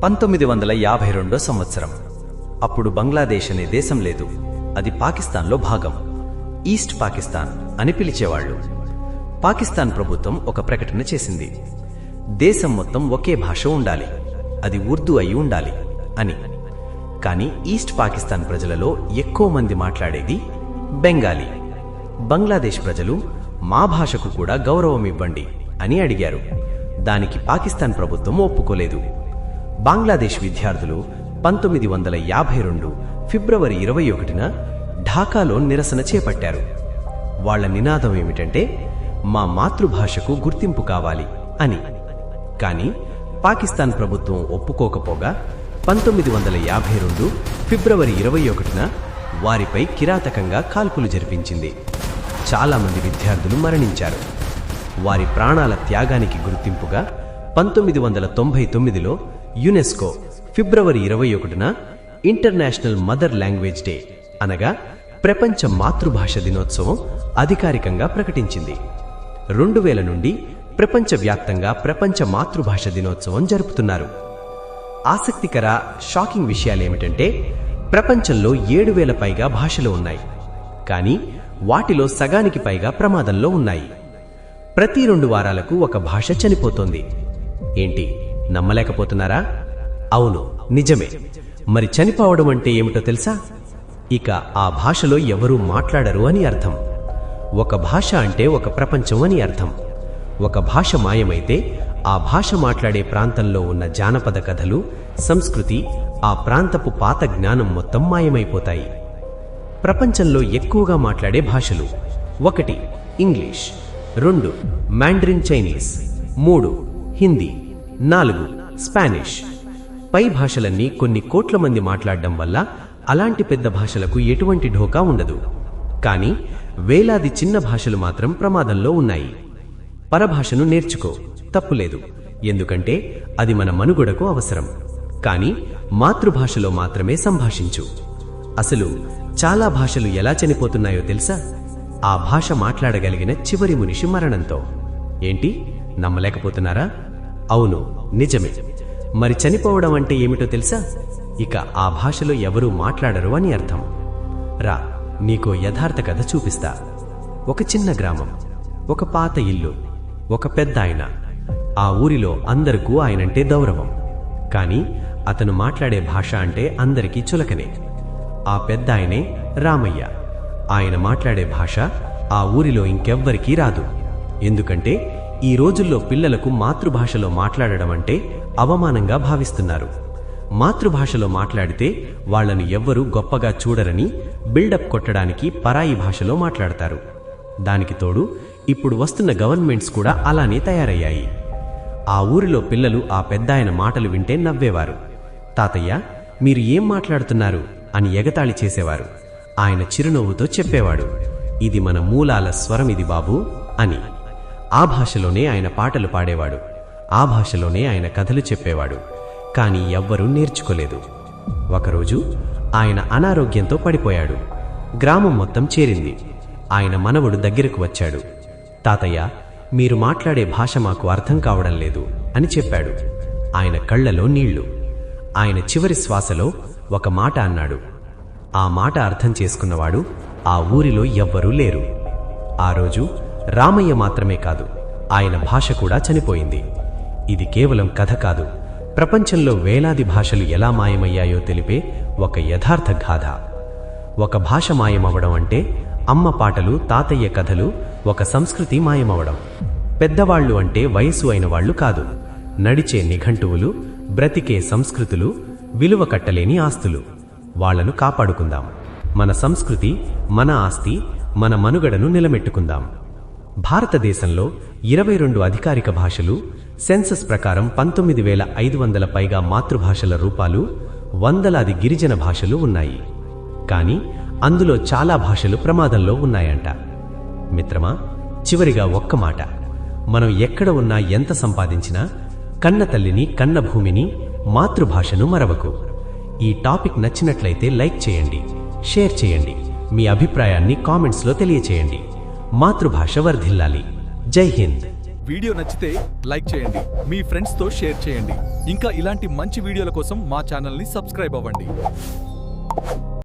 1952 సంవత్సరం. అప్పుడు బంగ్లాదేశ్ అనే దేశం లేదు. అది పాకిస్తాన్లో భాగం. ఈస్ట్ పాకిస్తాన్ అని పిలిచేవాళ్లు. పాకిస్తాన్ ప్రభుత్వం ఒక ప్రకటన చేసింది. దేశం మొత్తం ఒకే భాష ఉండాలి, అది ఉర్దూ అయి ఉండాలి అని. కానీ ఈస్ట్ పాకిస్తాన్ ప్రజలలో ఎక్కువ మంది మాట్లాడేది బెంగాలీ. బంగ్లాదేశ్ ప్రజలు మా భాషకు కూడా గౌరవం ఇవ్వండి అని అడిగారు. దానికి పాకిస్తాన్ ప్రభుత్వం ఒప్పుకోలేదు. బంగ్లాదేశ్ విద్యార్థులు 1952 ఫిబ్రవరి 21న ఢాకాలో నిరసన చేపట్టారు. వాళ్ల నినాదం ఏమిటంటే మా మాతృభాషకు గుర్తింపు కావాలి అని. కానీ పాకిస్తాన్ ప్రభుత్వం ఒప్పుకోకపోగా 1952 ఫిబ్రవరి 21న వారిపై కిరాతకంగా కాల్పులు జరిపించింది. చాలామంది విద్యార్థులు మరణించారు. వారి ప్రాణాల త్యాగానికి గుర్తింపుగా 1999లో యునెస్కో ఫిబ్రవరి 21న ఇంటర్నేషనల్ మదర్ లాంగ్వేజ్ డే అనగా ప్రపంచ మాతృభాష దినోత్సవం అధికారికంగా ప్రకటించింది. 2000 నుండి ప్రపంచవ్యాప్తంగా ప్రపంచ మాతృభాష దినోత్సవం జరుపుతున్నారు. ఆసక్తికర షాకింగ్ విషయాలేమిటంటే ప్రపంచంలో 7000 పైగా భాషలు ఉన్నాయి. కానీ వాటిలో సగానికి పైగా ప్రమాదంలో ఉన్నాయి. ప్రతి 2 వారాలకు ఒక భాష చనిపోతోంది. ఏంటి, నమ్మలేకపోతున్నారా? అవును, నిజమే. మరి చనిపోవడం అంటే ఏమిటో తెలుసా? ఇక ఆ భాషలో ఎవరూ మాట్లాడరు అని అర్థం. ఒక భాష అంటే ఒక ప్రపంచం అని అర్థం. ఒక భాష మాయమైతే ఆ భాష మాట్లాడే ప్రాంతంలో ఉన్న జానపద కథలు, సంస్కృతి, ఆ ప్రాంతపు పాత జ్ఞానం మొత్తం మాయమైపోతాయి. ప్రపంచంలో ఎక్కువగా మాట్లాడే భాషలు: 1 English, 2 Mandarin Chinese, 3 Hindi, 4 Spanish. పై భాషలన్నీ కొన్ని కోట్ల మంది మాట్లాడడం వల్ల అలాంటి పెద్ద భాషలకు ఎటువంటి ఢోకా ఉండదు. కానీ వేలాది చిన్న భాషలు మాత్రం ప్రమాదంలో ఉన్నాయి. పరభాషను నేర్చుకో, తప్పులేదు, ఎందుకంటే అది మన మనుగడకు అవసరం. కానీ మాతృభాషలో మాత్రమే సంభాషించు. అసలు చాలా భాషలు ఎలా చనిపోతున్నాయో తెలుసా? ఆ భాష మాట్లాడగలిగిన చివరి మనిషి మరణంతో. ఏంటి, నమ్మలేకపోతున్నారా? అవును, నిజమే. మరి చనిపోవడం అంటే ఏమిటో తెలుసా? ఇక ఆ భాషలో ఎవరూ మాట్లాడరు అని అర్థం. రా, నీకో యథార్థ కథ చూపిస్తా. ఒక చిన్న గ్రామం, ఒక పాత ఇల్లు, ఒక పెద్ద ఆయన. ఆ ఊరిలో అందరికీ ఆయనంటే గౌరవం. కానీ అతను మాట్లాడే భాష అంటే అందరికీ చులకనే. ఆ పెద్ద ఆయనే రామయ్య. ఆయన మాట్లాడే భాష ఆ ఊరిలో ఇంకెవ్వరికీ రాదు. ఎందుకంటే ఈ రోజుల్లో పిల్లలకు మాతృభాషలో మాట్లాడడం అంటే అవమానంగా భావిస్తున్నారు. మాతృభాషలో మాట్లాడితే వాళ్లను ఎవ్వరూ గొప్పగా చూడరని బిల్డప్ కొట్టడానికి పరాయి భాషలో మాట్లాడతారు. దానికి తోడు ఇప్పుడు వస్తున్న గవర్నమెంట్స్ కూడా అలానే తయారయ్యాయి. ఆ ఊరిలో పిల్లలు ఆ పెద్దాయన మాటలు వింటే నవ్వేవారు. తాతయ్య, మీరు ఏం మాట్లాడుతున్నారు అని ఎగతాళి చేసేవారు. ఆయన చిరునవ్వుతో చెప్పేవాడు, ఇది మన మూలాల స్వరమిది బాబూ అని. ఆ భాషలోనే ఆయన పాటలు పాడేవాడు. ఆ భాషలోనే ఆయన కథలు చెప్పేవాడు. కానీ ఎవ్వరూ నేర్చుకోలేదు. ఒకరోజు ఆయన అనారోగ్యంతో పడిపోయాడు. గ్రామం మొత్తం చేరింది. ఆయన మనవడు దగ్గరకు వచ్చాడు. తాతయ్య, మీరు మాట్లాడే భాష మాకు అర్థం కావడం లేదు అని చెప్పాడు. ఆయన కళ్లలో నీళ్లు. ఆయన చివరి శ్వాసలో ఒక మాట అన్నాడు. ఆ మాట అర్థం చేసుకున్నవాడు ఆ ఊరిలో ఎవ్వరూ లేరు. ఆ రోజు రామయ్య మాత్రమే కాదు, ఆయన భాష కూడా చనిపోయింది. ఇది కేవలం కథ కాదు, ప్రపంచంలో వేలాది భాషలు ఎలా మాయమయ్యాయో తెలిపే ఒక యథార్థ గాథ. ఒక భాష మాయమవడం అంటే అమ్మ పాటలు, తాతయ్య కథలు, ఒక సంస్కృతి మాయమవడం. పెద్దవాళ్లు అంటే వయసు అయిన వాళ్లు కాదు, నడిచే నిఘంటువులు, బ్రతికే సంస్కృతులు, విలువ కట్టలేని ఆస్తులు. వాళ్లను కాపాడుకుందాం. మన సంస్కృతి, మన ఆస్తి, మన మనుగడను నిలబెట్టుకుందాం. భారతదేశంలో 22 అధికారిక భాషలు, సెన్సస్ ప్రకారం 19,500 పైగా మాతృభాషల రూపాలు, వందలాది గిరిజన భాషలు ఉన్నాయి. కానీ అందులో చాలా భాషలు ప్రమాదంలో ఉన్నాయంట. మిత్రమా, చివరిగా ఒక్క మాట. మనం ఎక్కడ ఉన్నా, ఎంత సంపాదించినా కన్న తల్లిని, కన్న భూమిని, మాతృభాషను మరవకు. ఈ టాపిక్ నచ్చినట్లయితే లైక్ చేయండి, షేర్ చేయండి, మీ అభిప్రాయాన్ని కామెంట్స్లో తెలియచేయండి. మాతృభాష వర్ధిల్లాలి. జై హింద్. వీడియో నచ్చితే లైక్ చేయండి, మీ ఫ్రెండ్స్తో షేర్ చేయండి. ఇంకా ఇలాంటి మంచి వీడియోల కోసం మా ఛానల్ని సబ్స్క్రైబ్ అవ్వండి.